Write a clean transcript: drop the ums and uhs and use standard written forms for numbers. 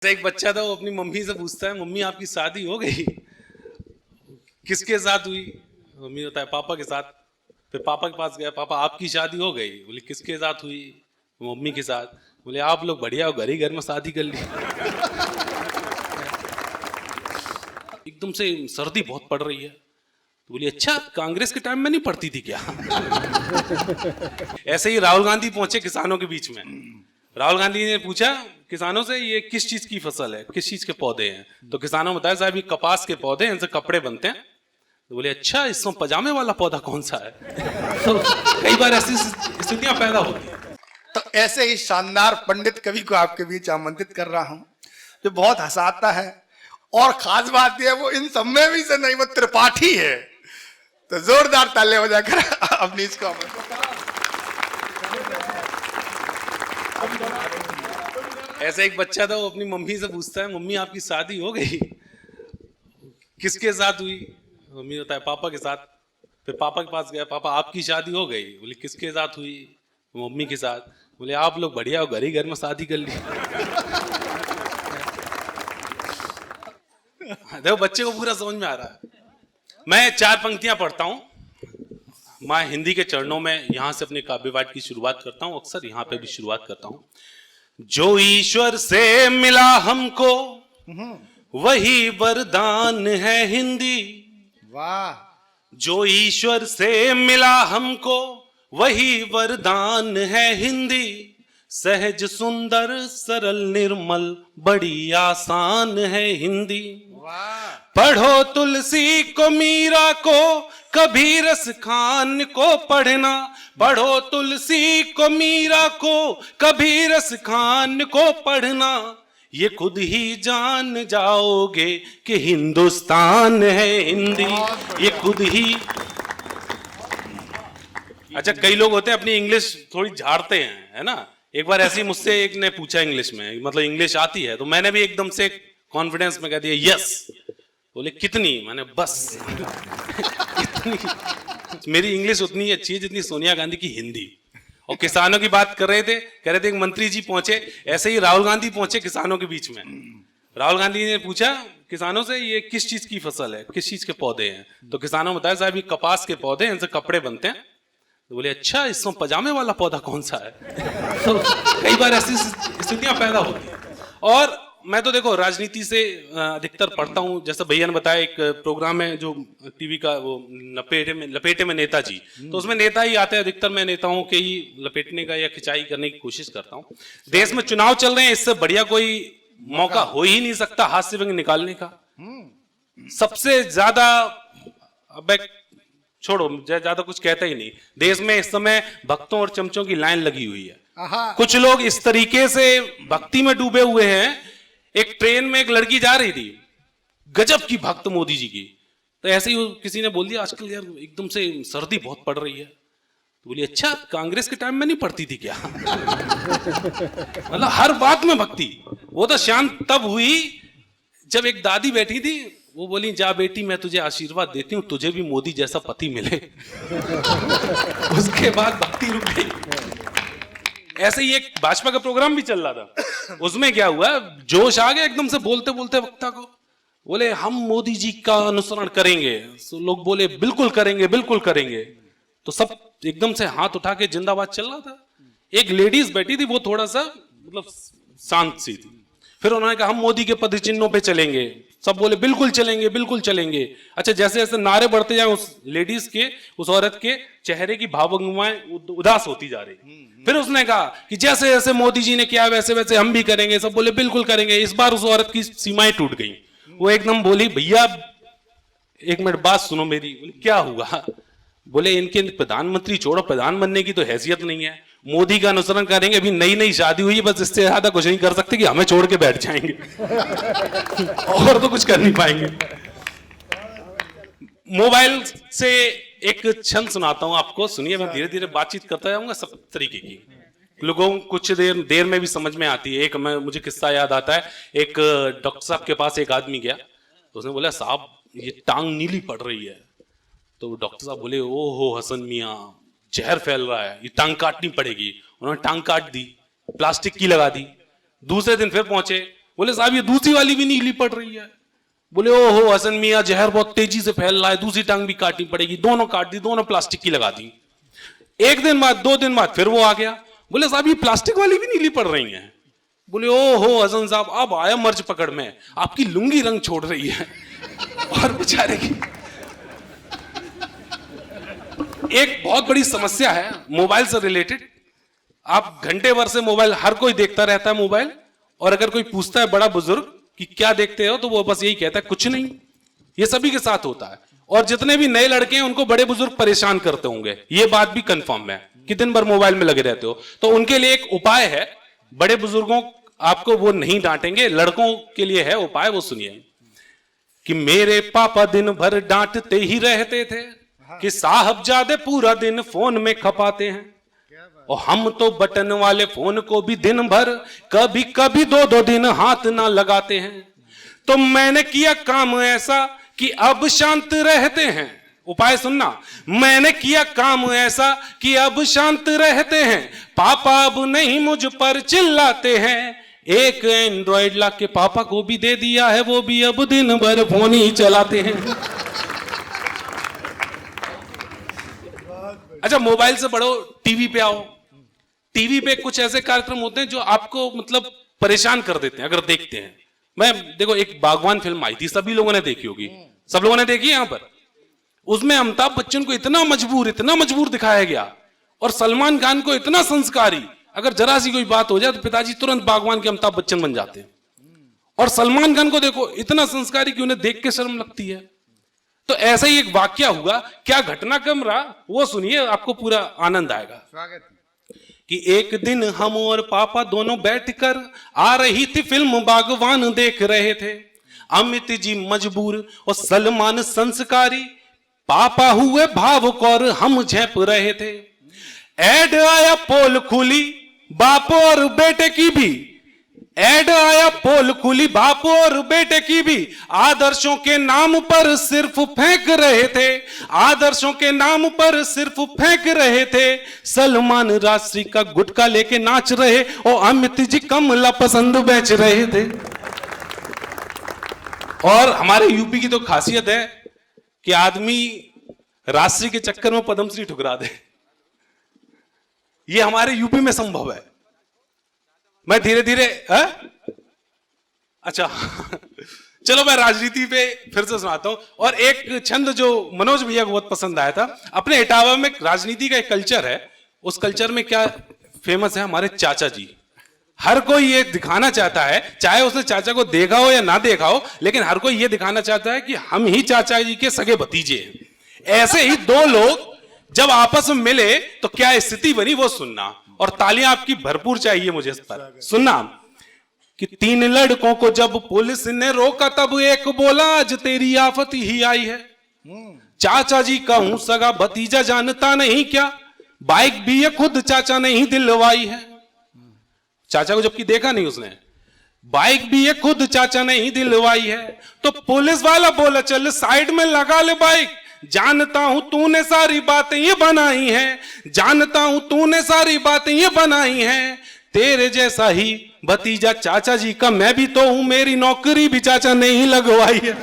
एक बच्चा था, वो अपनी मम्मी से पूछता है, मम्मी आपकी शादी हो गई? किसके साथ हुई? मम्मी होता है पापा के साथ। फिर पापा के पास गया, पापा आपकी शादी हो गई? बोले किसके साथ हुई? मम्मी के साथ। बोले आप लोग बढ़िया हो, घर ही घर में शादी कर ली। एकदम से सर्दी बहुत पड़ रही है, तो बोली अच्छा कांग्रेस के टाइम में नहीं पड़ती थी क्या? ऐसे ही राहुल गांधी पहुंचे किसानों के बीच में। राहुल गांधी ने पूछा किसानों से, ये किस चीज की फसल है, किस चीज के पौधे हैं? तो किसानों ने बताया साहब ये कपास के पौधे हैं, इनसे कपड़े बनते हैं। तो बोले अच्छा इसमें पजामे वाला पौधा कौन सा है? तो कई बार ऐसी स्थितियां पैदा होती है। तो ऐसे ही शानदार पंडित कवि को आपके बीच आमंत्रित कर रहा हूं, जो बहुत हंसाता है। और खास बात यह वो इन सब में भी से नहीं, वो त्रिपाठी है। तो जोरदार ताले हो जाकर अपनी इसको ऐसा एक बच्चा था, वो अपनी मम्मी से पूछता है, मम्मी आपकी शादी हो गई? किसके साथ हुई? मम्मी होता है पापा के साथ। फिर पापा के पास गया, पापा आपकी शादी हो गई? बोले किसके साथ हुई? मम्मी के साथ। बोले आप लोग बढ़िया हो, घर ही घर में शादी कर ली। देखो बच्चे को पूरा समझ में आ रहा है। मैं 4 पंक्तियां पढ़ता हूं, मैं हिंदी के चरणों में यहां से अपने काव्य पाठ की शुरुआत करता हूं, अक्सर यहां पे भी शुरुआत करता हूं। जो ईश्वर से मिला हमको वही वरदान है हिंदी। वाह। जो ईश्वर से मिला हमको वही वरदान है हिंदी। सहज सुंदर सरल निर्मल बड़ी आसान है हिंदी। पढ़ो तुलसी को मीरा को कबीर रस खान को पढ़ना। पढ़ो तुलसी को मीरा को कबीर रस खान को पढ़ना। ये खुद ही जान जाओगे कि हिंदुस्तान है हिंदी। ये खुद ही। अच्छा कई लोग होते हैं अपनी इंग्लिश थोड़ी झाड़ते हैं, है ना। एक बार ऐसे ही मुझसे एक ने पूछा इंग्लिश में, मतलब इंग्लिश आती है? तो मैंने भी एकदम से कॉन्फिडेंस में कह दिया यस। बोले कितनी? मैंने बस कितनी। मेरी इंग्लिश उतनी ही अच्छी है जितनी सोनिया गांधी की हिंदी। और किसानों की बात कर रहे थे, कह रहे थे एक मंत्री जी पहुंचे, ऐसे ही राहुल गांधी पहुंचे किसानों के बीच में। राहुल गांधी ने पूछा किसानों से, ये किस चीज की फसल है, किस चीज के पौधे हैं? तो किसानों ने बताया साहब ये कपास के पौधे हैं, इनसे कपड़े बनते हैं। तो बोले अच्छा इसमें पजामे वाला पौधा कौन सा है? तो कई बार ऐसी स्थितियां पैदा होती है। और मैं तो देखो राजनीति से अधिकतर पढ़ता हूं। जैसे भैया ने बताया एक प्रोग्राम है जो टीवी का, वो लपेटे में नेताजी, तो उसमें नेता ही आते हैं अधिकतर। मैं नेताओं के ही लपेटने का या खिंचाई करने की कोशिश करता हूं। देश में चुनाव चल रहे हैं, इससे बढ़िया कोई मौका हो ही नहीं सकता हाथ से व्यंग निकालने का। सबसे ज्यादा, अब छोड़ो ज्यादा कुछ कहता ही नहीं, देश में इस समय भक्तों और चमचों की लाइन लगी हुई है। कुछ लोग इस तरीके से भक्ति में डूबे हुए हैं। एक ट्रेन में एक लड़की जा रही थी, गजब की भक्त मोदी जी की। तो ऐसे ही किसी ने बोल दिया आजकल यार एकदम से सर्दी बहुत पड़ रही है। तो बोली अच्छा कांग्रेस के टाइम में नहीं पड़ती थी क्या? मतलब हर बात में भक्ति। वो तो शांत तब हुई जब एक दादी बैठी थी, वो बोली जा बेटी मैं तुझे आशीर्वाद देती हूँ, तुझे भी मोदी जैसा पति मिले। उसके बाद भक्ति रुक गई। ऐसे ही एक भाजपा का प्रोग्राम भी चल रहा था, उसमें क्या हुआ, जोश आ गया एकदम से, बोलते बोलते वक्ता को बोले हम मोदी जी का अनुसरण करेंगे। तो लोग बोले बिल्कुल करेंगे बिल्कुल करेंगे। तो सब एकदम से हाथ उठा के जिंदाबाद चल रहा था। एक लेडीज बैठी थी, वो थोड़ा सा मतलब शांत सी थी। फिर उन्होंने कहा हम मोदी के पद चिन्हों पे चलेंगे। सब बोले बिल्कुल चलेंगे बिल्कुल चलेंगे। अच्छा जैसे जैसे नारे बढ़ते जाए, उस लेडीज के, उस औरत के चेहरे की भावभंगिमाएं उदास होती जा रही। फिर उसने कहा कि जैसे जैसे मोदी जी ने किया वैसे वैसे हम भी करेंगे। सब बोले बिल्कुल करेंगे। इस बार उस औरत की सीमाएं टूट गई। वो एकदम बोली भैया एक मिनट बात सुनो मेरी। बोले क्या हुआ? बोले इनके प्रधानमंत्री छोड़ो, प्रधान बनने की तो हैसियत नहीं है, मोदी का अनुसरण करेंगे। अभी नई नई शादी हुई है, बस इससे ज्यादा कुछ नहीं कर सकते कि हमें छोड़ के बैठ जाएंगे। और तो कुछ कर नहीं पाएंगे। मोबाइल से एक क्षण सुनाता हूं आपको, सुनिए। मैं धीरे धीरे बातचीत करता जाऊंगा सब तरीके की, लोगों को कुछ देर में भी समझ में आती है। एक मुझे किस्सा याद आता है। एक डॉक्टर साहब के पास एक आदमी गया, तो उसने बोला साहब ये टांग नीली पड़ रही है। तो डॉक्टर साहब बोले ओ हो हसन मियां, जहर फैल रहा है, ये टांग काटनी पड़ेगी। उन्होंने टांग काट दी, प्लास्टिक की लगा दी। दूसरे दिन फिर पहुंचे, बोले साहब ये दूसरी वाली भी नीली पड़ रही है। बोले ओहो हसन मियां, जहर बहुत तेजी से फैल रहा है, दूसरी टांग भी काटनी पड़ेगी। दोनों काट दी, दोनों प्लास्टिक की लगा दी। एक दिन बाद, 2 दिन बाद फिर वो आ गया। बोले साहब ये प्लास्टिक वाली भी नीली पड़ रही है। बोले ओहो हसन साहब, अब आया मर्ज पकड़ में, आपकी लुंगी रंग छोड़ रही है। और बेचारे की एक बहुत बड़ी समस्या है मोबाइल से रिलेटेड। आप घंटे भर से मोबाइल, हर कोई देखता रहता है मोबाइल, और अगर कोई पूछता है बड़ा बुजुर्ग कि क्या देखते हो, तो वो बस यही कहता है कुछ नहीं। ये सभी के साथ होता है, और जितने भी नए लड़के हैं उनको बड़े बुजुर्ग परेशान करते होंगे, ये बात भी कंफर्म है कि दिन भर मोबाइल में लगे रहते हो। तो उनके लिए एक उपाय है, बड़े बुजुर्गों आपको वो नहीं डांटेंगे, लड़कों के लिए है उपाय, वो सुनिए। कि मेरे पापा दिन भर डांटते ही रहते थे कि साहबजादे पूरा दिन फोन में खपाते हैं, और हम तो बटन वाले फोन को भी दिन भर कभी कभी 2-2 दिन हाथ ना लगाते हैं। तो मैंने किया काम ऐसा कि अब शांत रहते हैं। उपाय सुनना, मैंने किया काम ऐसा कि अब शांत रहते हैं, पापा अब नहीं मुझ पर चिल्लाते हैं। एक एंड्रॉइड ला के पापा को भी दे दिया है, वो भी अब दिन भर फोन ही चलाते हैं। अच्छा, मोबाइल से बढ़ो, टीवी पे आओ। टीवी पे कुछ ऐसे कार्यक्रम होते हैं जो आपको मतलब परेशान कर देते हैं अगर देखते हैं। मैं देखो, एक बागवान फिल्म आई थी, सभी लोगों ने देखी होगी, सब लोगों ने देखी है यहां पर। उसमें अमिताभ बच्चन को इतना मजबूर दिखाया गया, और सलमान खान को इतना संस्कारी। अगर जरा सी कोई बात हो जाए तो पिताजी तुरंत बागवान के अमिताभ बच्चन बन जाते हैं। और सलमान खान को देखो इतना संस्कारी कि उन्हें देख के शर्म लगती है। तो ऐसा ही एक वाक्य हुआ, क्या घटनाक्रम रहा वो सुनिए, आपको पूरा आनंद आएगा। स्वागत कि एक दिन हम और पापा दोनों बैठकर आ रही थी फिल्म बागवान देख रहे थे। अमित जी मजबूर और सलमान संस्कारी, पापा हुए भावुक और हम झेप रहे थे। एड आया, पोल खुली, बाप और बेटे की भी। एड आया, पोल खुली, बाप और बेटे की भी। आदर्शों के नाम पर सिर्फ फेंक रहे थे, आदर्शों के नाम पर सिर्फ फेंक रहे थे। सलमान राशि का गुटखा लेके नाच रहे, और अमित जी कमला पसंद बेच रहे थे। और हमारे यूपी की तो खासियत है कि आदमी राशि के चक्कर में पद्मश्री ठुकरा दे। ये हमारे यूपी में संभव है। मैं धीरे धीरे अच्छा चलो मैं राजनीति पे फिर से सुनाता हूं। और एक छंद जो मनोज भैया को बहुत पसंद आया था, अपने इटावा में राजनीति का एक कल्चर है, उस कल्चर में क्या फेमस है, हमारे चाचा जी। हर कोई ये दिखाना चाहता है, चाहे उसने चाचा को देखा हो या ना देखा हो, लेकिन हर कोई ये दिखाना चाहता है कि हम ही चाचा जी के सगे भतीजे हैं। ऐसे ही 2 लोग जब आपस में मिले तो क्या स्थिति बनी वो सुनना, और तालियां आपकी भरपूर चाहिए मुझे इस पर। सुनना कि 3 लड़कों को जब पुलिस ने रोका, तब एक बोला आज तेरी आफत ही आई है। चाचा जी का हूं सगा भतीजा, जानता नहीं क्या, बाइक भी ये खुद चाचा ने ही दिलवाई है। चाचा को जबकि देखा नहीं उसने, बाइक भी ये खुद चाचा ने ही दिलवाई है। तो पुलिस वाला बोला चल साइड में लगा ले बाइक, जानता हूं तूने सारी बातें ये बनाई हैं, जानता हूं तूने सारी बातें ये बनाई हैं। तेरे जैसा ही भतीजा चाचा जी का मैं भी तो हूं, मेरी नौकरी भी चाचा ने ही लगवाई है।